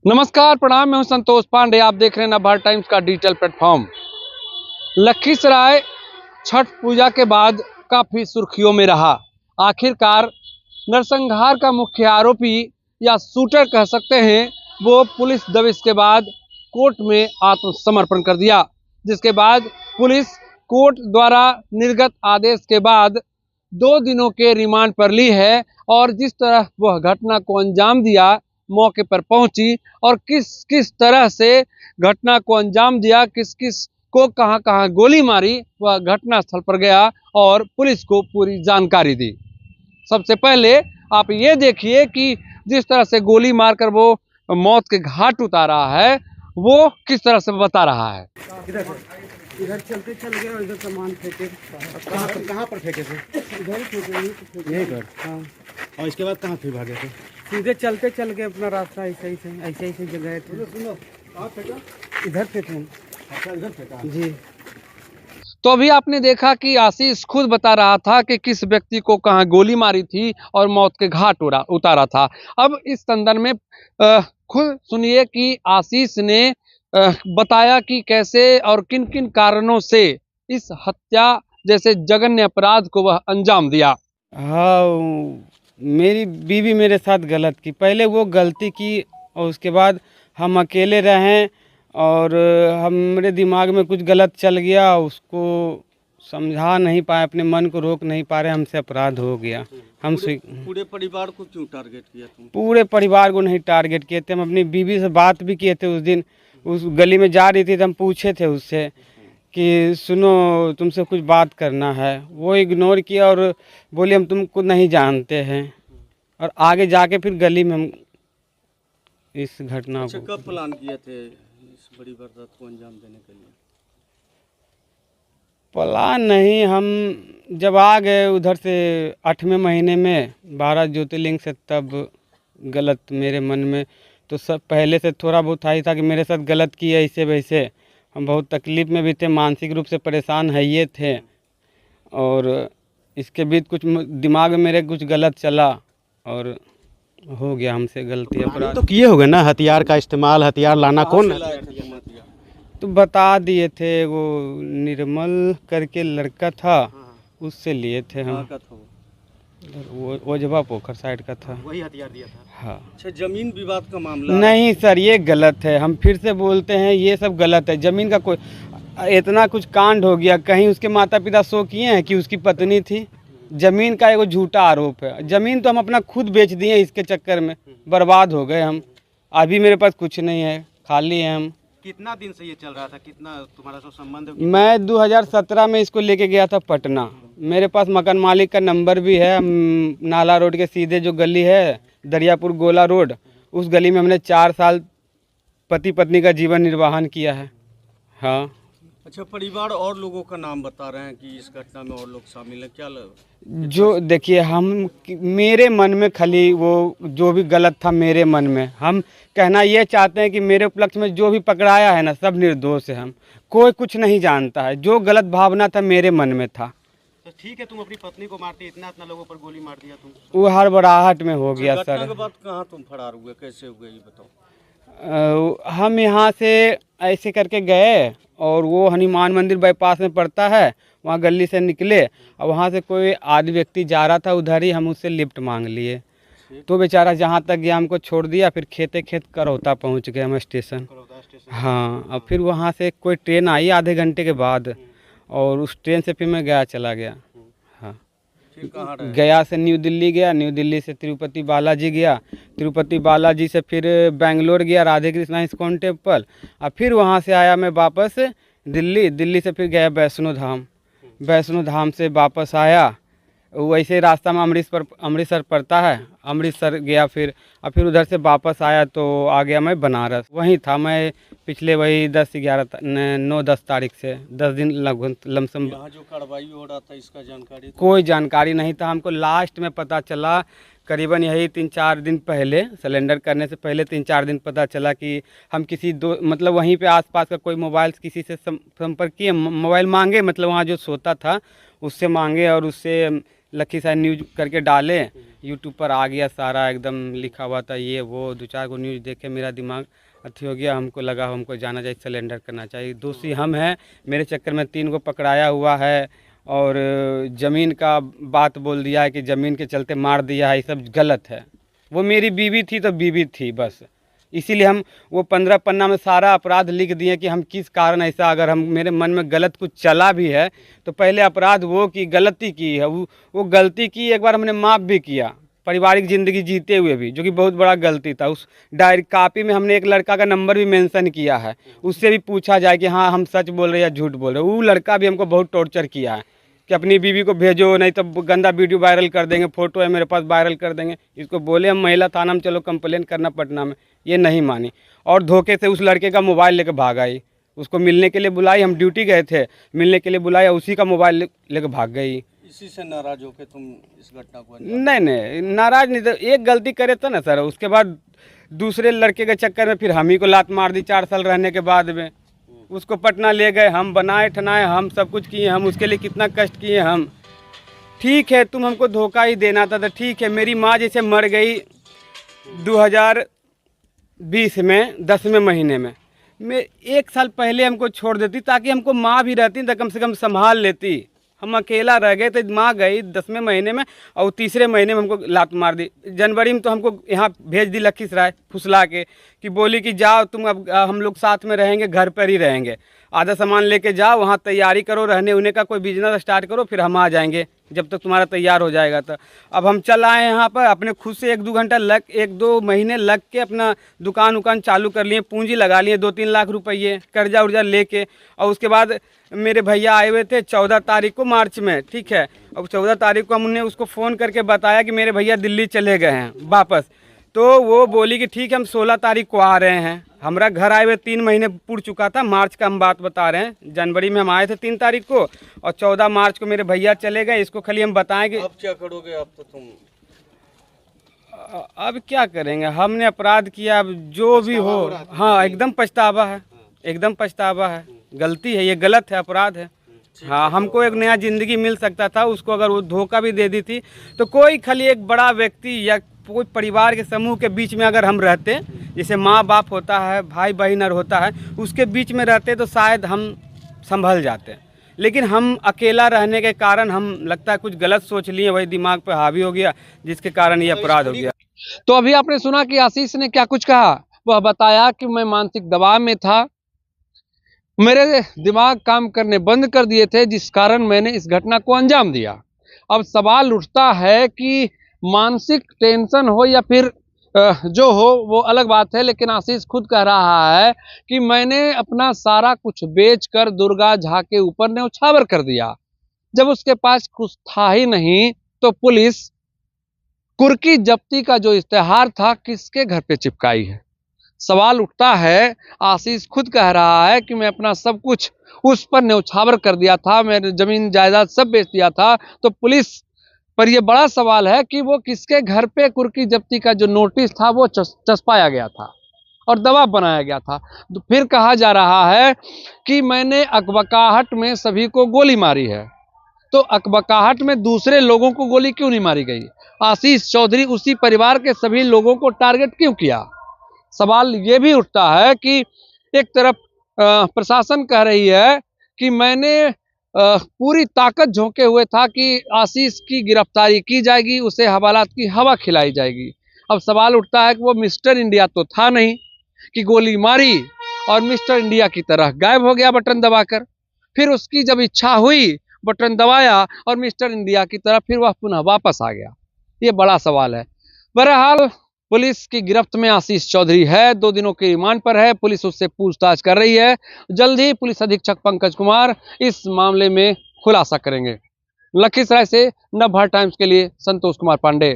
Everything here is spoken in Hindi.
नमस्कार, प्रणाम। मैं हूं संतोष पांडे। आप देख रहे हैं नवभारत टाइम्स का डिजिटल प्लेटफॉर्म। लखीसराय छठ पूजा के बाद काफी सुर्खियों में रहा। आखिरकार नरसंहार का मुख्य आरोपी या शूटर कह सकते हैं, वो पुलिस दबिश के बाद कोर्ट में आत्मसमर्पण कर दिया, जिसके बाद पुलिस कोर्ट द्वारा निर्गत आदेश के बाद 2 दिनों के रिमांड पर ली है। और जिस तरह वह घटना को अंजाम दिया, मौके पर पहुंची और किस किस तरह से घटना को अंजाम दिया, किस किस को कहां कहां गोली मारी, वह घटना स्थल पर गया और पुलिस को पूरी जानकारी दी। सबसे पहले आप ये देखिए कि जिस तरह से गोली मारकर वो मौत के घाट उतारा है, वो किस तरह से बता रहा है। इधर चलते चल गए और इधर सामान फेंके। कहाँ पर फेंके थे? इधर ही फेंके, यहीं पे फेंके। यही घर। हाँ, और इसके बाद कहाँ फिर भागे थे? सीधे चलते चल गए अपना रास्ता ऐसे ही जगह थे। सुनो, कहाँ फेंका? इधर फेंके अच्छा, इधर फेंका। जी। तो अभी आपने देखा कि आशीष खुद बता रहा था कि किस व्यक्ति को कहाँ गोली मारी थी और मौत के घाट उतारा था। अब इस संदर्भ में खुद सुनिए कि आशीष ने बताया कि कैसे और किन किन कारणों से इस हत्या जैसे जघन्य अपराध को वह अंजाम दिया। हाँ, मेरी बीवी मेरे साथ गलत की। पहले वो गलती की और उसके बाद हम अकेले रहें और हमारे दिमाग में कुछ गलत चल गया, उसको समझा नहीं पाए, अपने मन को रोक नहीं पा रहे, हमसे अपराध हो गया। पूरे परिवार को क्यों टारगेट किया तुम? पूरे परिवार को नहीं टारगेट किए थे, हम अपनी बीवी से बात भी किए थे। उस दिन उस गली में जा रही थी तो हम पूछे थे उससे कि सुनो, तुमसे कुछ बात करना है। वो इग्नोर किया और बोले हम तुमको नहीं जानते हैं। और आगे जाके फिर गली में हम इस घटना अच्छा, को कब प्लान किए थे इस बड़ी वारदात को अंजाम देने के लिए? प्लान नहीं, हम जब आ गए उधर से 8वें महीने में 12 ज्योतिर्लिंग से, तब गलत मेरे मन में तो सब पहले से थोड़ा बहुत था ही था कि मेरे साथ गलत किया ऐसे वैसे। हम बहुत तकलीफ़ में भी थे, मानसिक रूप से परेशान है ये थे। और इसके बीच कुछ दिमाग में मेरे कुछ गलत चला और हो गया हमसे गलती, अपराध। तो किए होगे ना, हथियार का इस्तेमाल, हथियार लाना कौन? तो बता दिए थे, वो निर्मल करके लड़का था, उससे लिए थे हम। वो ओझवा पोखर साइड का था। वही हथियार दिया था। हाँ। अच्छा, जमीन विवाद का मामला? नहीं सर, ये गलत है। हम फिर से बोलते हैं, ये सब गलत है। ज़मीन का कोई इतना कुछ कांड हो गया, कहीं उसके माता पिता शो किए हैं कि उसकी पत्नी थी। ज़मीन का एगो झूठा आरोप है। ज़मीन तो हम अपना खुद बेच दिए, इसके चक्कर में बर्बाद हो गए हम। अभी मेरे पास कुछ नहीं है, खाली है हम। कितना दिन से ये चल रहा था? कितना तुम्हारा सब संबंध? मैं 2017 में इसको लेके गया था पटना। मेरे पास मकान मालिक का नंबर भी है। नाला रोड के सीधे जो गली है, दरियापुर गोला रोड, उस गली में हमने 4 साल पति पत्नी का जीवन निर्वाहन किया है। हाँ। अच्छा, परिवार और लोगों का नाम बता रहे हैं कि इस घटना में और लोग शामिल हैं, क्या जो देखिए, मेरे मन में खाली वो जो भी गलत था मेरे मन में, हम कहना ये चाहते हैं कि मेरे उपलक्ष्य में जो भी पकड़ाया है ना, सब निर्दोष है। हम कोई कुछ नहीं जानता है। जो गलत भावना था मेरे मन में था। तो ठीक है, तुम अपनी पत्नी को मारते, इतना लोगों पर गोली मार दिया तुम। वो हड़बड़ाहट में हो गया घटना सर। के बाद कहाँ तुम फरार हुए, कैसे हुए ये बताओ? हम यहाँ से ऐसे करके गए और वो हनुमान मंदिर बाईपास में पड़ता है, वहाँ गली से निकले और वहाँ से कोई आदि व्यक्ति जा रहा था उधर ही, हम उससे लिफ्ट मांग लिए। तो बेचारा जहाँ तक गया हमको छोड़ दिया, फिर खेते खेत करौता पहुँच गए हम स्टेशन। हाँ, और फिर वहाँ से कोई ट्रेन आई आधे घंटे के बाद, और उस ट्रेन से फिर मैं गया चला गया। हाँ, गया से न्यू दिल्ली गया, न्यू दिल्ली से तिरुपति बालाजी गया, तिरुपति बालाजी से फिर बेंगलोर गया राधे कृष्णा इस्कॉन टेम्पल, और फिर वहाँ से आया मैं वापस दिल्ली। दिल्ली से फिर गया वैष्णो धाम, वैष्णो धाम से वापस आया। वैसे रास्ता में अमृतसर पड़ता है, अमृतसर गया फिर, और फिर उधर से वापस आया तो आ गया मैं बनारस। वहीं था मैं पिछले वही 9-10 तारीख से 10 दिन लगभग लमसम। यहाँ जो कार्रवाई हो रहा था, इसका जानकारी कोई जानकारी नहीं था हमको। लास्ट में पता चला करीबन यही 3-4 दिन पहले, सिलेंडर करने से पहले 3-4 दिन पता चला कि हम किसी मतलब वहीं पे आसपास का कोई मोबाइल किसी से संपर्क किए, मोबाइल मांगे, मतलब वहाँ जो सोता था उससे मांगे और उससे लखीसराय न्यूज करके डाले, यूट्यूब पर आ गया सारा, एकदम लिखा हुआ था ये वो। 2-4 को न्यूज़ देख के मेरा दिमाग अथी हो गया, हमको लगा हमको जाना चाहिए, सरेंडर करना चाहिए। दोषी हम हैं, मेरे चक्कर में 3 को पकड़ाया हुआ है और ज़मीन का बात बोल दिया है कि ज़मीन के चलते मार दिया है, ये सब गलत है। वो मेरी बीवी थी तो बीवी थी बस, इसीलिए हम वो 15 पन्ना में सारा अपराध लिख दिए कि हम किस कारण ऐसा, अगर हम मेरे मन में गलत कुछ चला भी है तो पहले अपराध वो की गलती की है, वो गलती की, एक बार हमने माफ़ भी किया पारिवारिक ज़िंदगी जीते हुए भी, जो कि बहुत बड़ा गलती था। उस डायरी कापी में हमने एक लड़का का नंबर भी मेंशन किया है, उससे भी पूछा जाए कि हाँ हम सच बोल रहे हैं या झूठ बोल रहे हैं। वो लड़का भी हमको बहुत टॉर्चर किया है कि अपनी बीवी को भेजो, नहीं तो गंदा वीडियो वायरल कर देंगे, फ़ोटो है मेरे पास वायरल कर देंगे। इसको बोले हम महिला थाना में चलो कंप्लेन करना पटना में, ये नहीं मानी और धोखे से उस लड़के का मोबाइल लेकर भाग आई। उसको मिलने के लिए बुलाई, हम ड्यूटी गए थे, मिलने के लिए बुलाया, उसी का मोबाइल लेकर भाग गई। इसी से नाराज होकर तुम इस घटना को नहीं नाराज नहीं, तो एक गलती करे तो ना सर, उसके बाद दूसरे लड़के के चक्कर में फिर हम ही को लात मार दी 4 साल रहने के बाद में। उसको पटना ले गए, हम बनाए ठनाए, हम सब कुछ किए, हम उसके लिए कितना कष्ट किए हम। ठीक है तुम हमको धोखा ही देना था तो ठीक है, मेरी माँ जैसे मर गई 2020 में 10वें महीने में, मैं 1 साल पहले हमको छोड़ देती ताकि हमको माँ भी रहती तो कम से कम संभाल लेती। हम अकेला रह गए तो माँ गई 10वें महीने में और 3रे महीने में हमको लात मार दी। जनवरी में तो हमको यहाँ भेज दी लखीसराय फुसला के, कि बोली कि जाओ तुम, अब हम लोग साथ में रहेंगे, घर पर ही रहेंगे, आधा सामान लेके जाओ, वहाँ तैयारी करो, रहने उन्हें का कोई बिजनेस स्टार्ट करो, फिर हम आ जाएंगे जब तक तुम्हारा तैयार हो जाएगा। तो अब हम चल आए यहाँ पर, अपने खुद से 1-2 घंटा 1-2 महीने लग के अपना दुकान उकान चालू कर लिए, पूंजी लगा लिए 2-3 लाख रुपये कर्जा उर्जा लेके। और उसके बाद मेरे भैया आए हुए थे 14 तारीख को मार्च में, ठीक है। अब 14 तारीख को हमने उसको फ़ोन करके बताया कि मेरे भैया दिल्ली चले गए हैं वापस, तो वो बोली कि ठीक है हम 16 तारीख को आ रहे हैं। हमारा घर आए हुए 3 महीने पूर चुका था, मार्च का हम बात बता रहे हैं। जनवरी में हम आए थे 3 तारीख को और 14 मार्च को मेरे भैया चले गए। इसको खाली हम बताएं कि अब क्या करोगे? अब तो तुम अब क्या करेंगे, हमने अपराध किया, अब जो भी हो, हाँ एकदम पछतावा है, एकदम पछतावा है, गलती है, ये गलत है, अपराध है। हाँ हमको एक नया ज़िंदगी मिल सकता था, उसको अगर वो धोखा भी दे दी थी तो कोई खाली एक बड़ा व्यक्ति या कोई परिवार के समूह के बीच में अगर हम रहते, जैसे माँ बाप होता है, भाई बहन होता है, उसके बीच में रहते तो शायद हम संभल जाते। लेकिन हम अकेला रहने के कारण हम लगता है कुछ गलत सोच लिए, वही दिमाग पे हावी हो गया, जिसके कारण ये अपराध हो गया। तो अभी आपने सुना कि आशीष ने क्या कुछ कहा। वह बताया कि मैं मानसिक दबाव में था, मेरे दिमाग काम करने बंद कर दिए थे, जिस कारण मैंने इस घटना को अंजाम दिया। अब सवाल उठता है कि मानसिक टेंशन हो या फिर जो हो वो अलग बात है, लेकिन आशीष खुद कह रहा है कि मैंने अपना सारा कुछ बेचकर दुर्गा झा के ऊपर न्यौछावर कर दिया। जब उसके पास कुछ था ही नहीं तो पुलिस कुर्की जब्ती का जो इश्तेहार था किसके घर पे चिपकाई है। सवाल उठता है, आशीष खुद कह रहा है कि मैं अपना सब कुछ उस पर न्यौछावर कर दिया था, मैंने जमीन जायदाद सब बेच दिया था। तो पुलिस पर यह बड़ा सवाल है कि वो किसके घर पे कुर्की जब्ती का जो नोटिस था वो चस्पाया गया था और दबाव बनाया गया था। तो फिर कहा जा रहा है कि मैंने अकबकाहट में सभी को गोली मारी है, तो अकबकाहट में दूसरे लोगों को गोली क्यों नहीं मारी गई? आशीष चौधरी उसी परिवार के सभी लोगों को टारगेट क्यों किया? सवाल ये भी उठता है कि एक तरफ प्रशासन कह रही है कि मैंने पूरी ताकत झोंके हुए था कि आशीष की गिरफ्तारी की जाएगी, उसे हवालात की हवा खिलाई जाएगी। अब सवाल उठता है कि वो मिस्टर इंडिया तो था नहीं कि गोली मारी और मिस्टर इंडिया की तरह गायब हो गया बटन दबाकर, फिर उसकी जब इच्छा हुई बटन दबाया और मिस्टर इंडिया की तरह फिर वह पुनः वापस आ गया। ये बड़ा सवाल है। बहरहाल पुलिस की गिरफ्त में आशीष चौधरी है, 2 दिनों के रिमांड पर है, पुलिस उससे पूछताछ कर रही है। जल्द ही पुलिस अधीक्षक पंकज कुमार इस मामले में खुलासा करेंगे। लखीसराय से नवभारत टाइम्स के लिए संतोष कुमार पांडे।